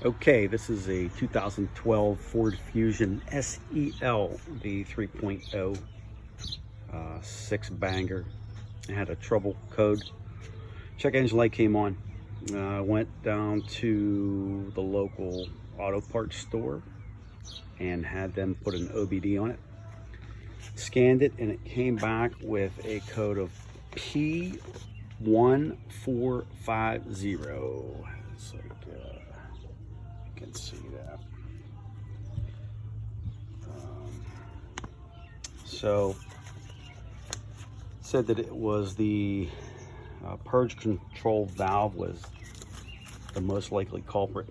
Okay, this is a 2012 Ford Fusion SEL V3.0 six banger. It had a trouble code. Check engine light came on. Went down to the local auto parts store and had them put an OBD on it. Scanned it and it came back with a code of P1450. It's like, you can see that. So said that it was the purge control valve was the most likely culprit.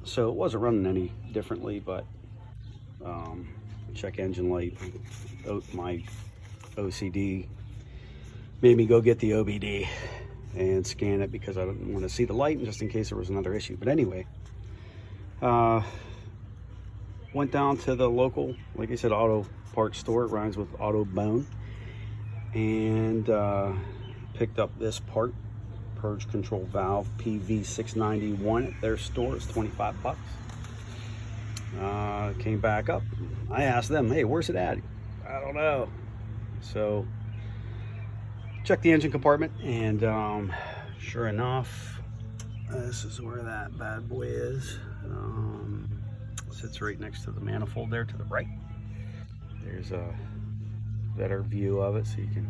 So it wasn't running any differently, but check engine light, my OCD made me go get the OBD and scan it because I didn't want to see the light, and just in case there was another issue. But anyway, went down to the local, like I said, auto parts store. It rhymes with auto bone, and picked up this part, purge control valve PV691 at their store. It's 25 bucks. Came back up. I asked them, hey, where's it at? I don't know. So checked the engine compartment, and sure enough, this is where that bad boy is. Sits right next to the manifold there to the right. There's a better view of it so you can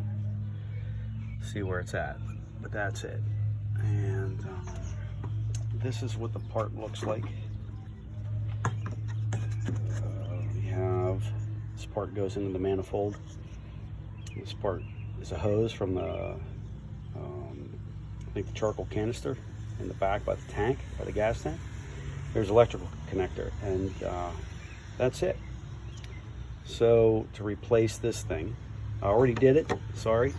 see where it's at, but that's it. And this is what the part looks like. We have this part goes into the manifold. This part is a hose from the I think the charcoal canister in the back by the tank, by the gas tank. There's electrical connector, and that's it. So to replace this thing, I already did it, sorry,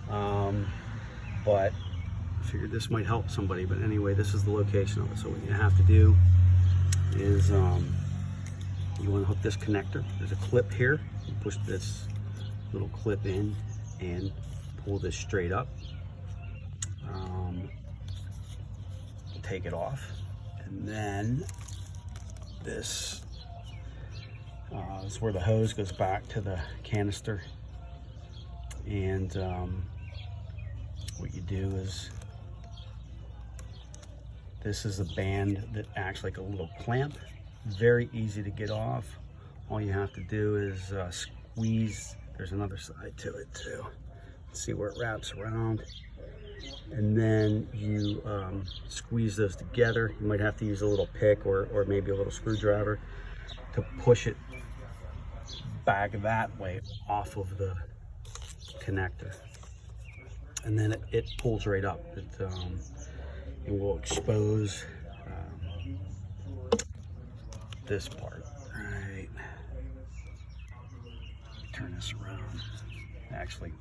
but I figured this might help somebody. But anyway, this is the location of it. So what you have to do is you want to hook this connector. There's a clip here. You push this little clip in and pull this straight up. Take it off, and then this is where the hose goes back to the canister. And what you do is, this is a band that acts like a little clamp. Very easy to get off. All you have to do is squeeze. There's another side to it too. See where it wraps around, and then you squeeze those together. You might have to use a little pick or maybe a little screwdriver to push it back that way off of the connector, and then it pulls right up. It will expose this part. All right, turn this around. Actually,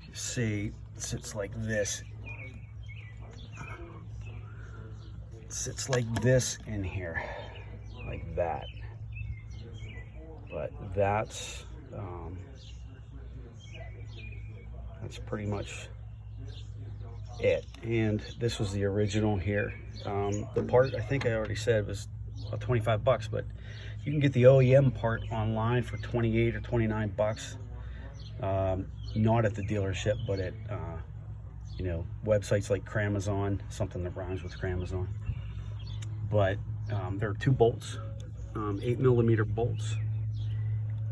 if you see, it sits like this. It sits like this in here, like that. But that's pretty much it. And this was the original here. The part, I think I already said, was about 25 bucks, but you can get the OEM part online for 28 or 29 bucks. Not at the dealership, but at you know, websites like Cramazon, something that rhymes with Cramazon. But there are two bolts, 8mm bolts,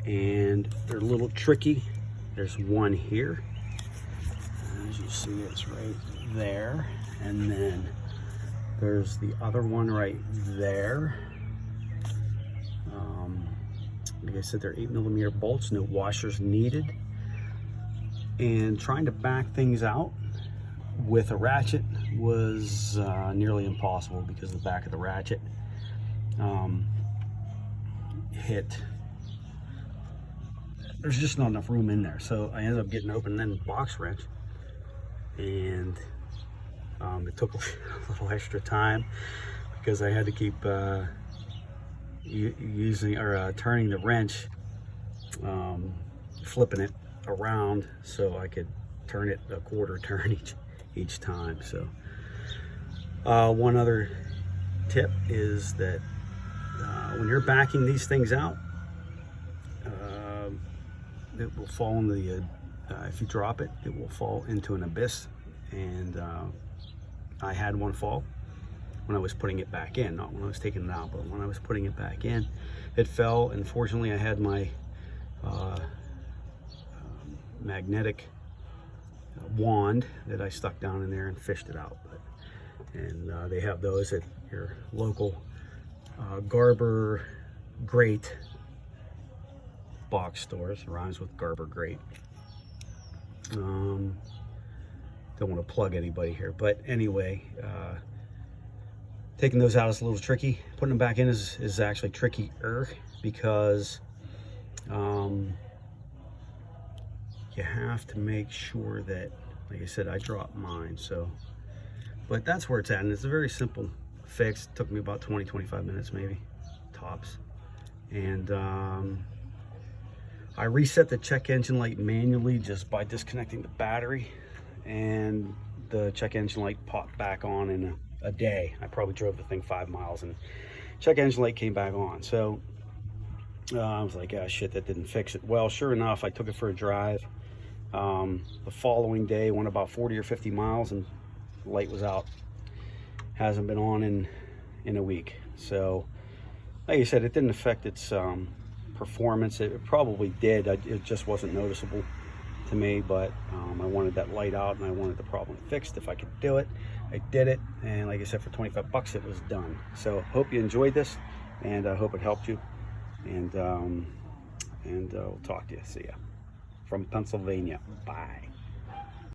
and they're a little tricky. There's one here, as you see, it's right there, and then there's the other one right there. Like I said, they're 8mm bolts, no washers needed. And trying to back things out with a ratchet was nearly impossible, because the back of the ratchet there's just not enough room in there. So I ended up getting an open-end box wrench, and it took a little extra time because I had to keep using or turning the wrench, flipping it around so I could turn it a quarter turn each time. So one other tip is that when you're backing these things out, it will fall into the, if you drop it, it will fall into an abyss. And I had one fall when I was putting it back in, not when I was taking it out, but when I was putting it back in, it fell. And fortunately I had my magnetic wand that I stuck down in there and fished it out. And they have those at your local Garber Great box stores. It rhymes with Garber Great. Don't want to plug anybody here, but anyway, taking those out is a little tricky. Putting them back in is actually trickier, because you have to make sure that, like I said, I dropped mine. So, but that's where it's at, and it's a very simple fix. It took me about 20-25 minutes maybe, tops. And I reset the check engine light manually just by disconnecting the battery, and the check engine light popped back on in a day. I probably drove the thing 5 miles and check engine light came back on. So I was like, ah, shit, that didn't fix it. Well, sure enough, I took it for a drive. The following day, went about 40 or 50 miles and the light was out. Hasn't been on in a week. So like I said, it didn't affect its performance. It probably did. It just wasn't noticeable to me, but I wanted that light out and I wanted the problem fixed. If I could do it, I did it. And like I said, for 25 bucks, it was done. So hope you enjoyed this, and I hope it helped you. And we'll talk to you. See ya from Pennsylvania. Bye.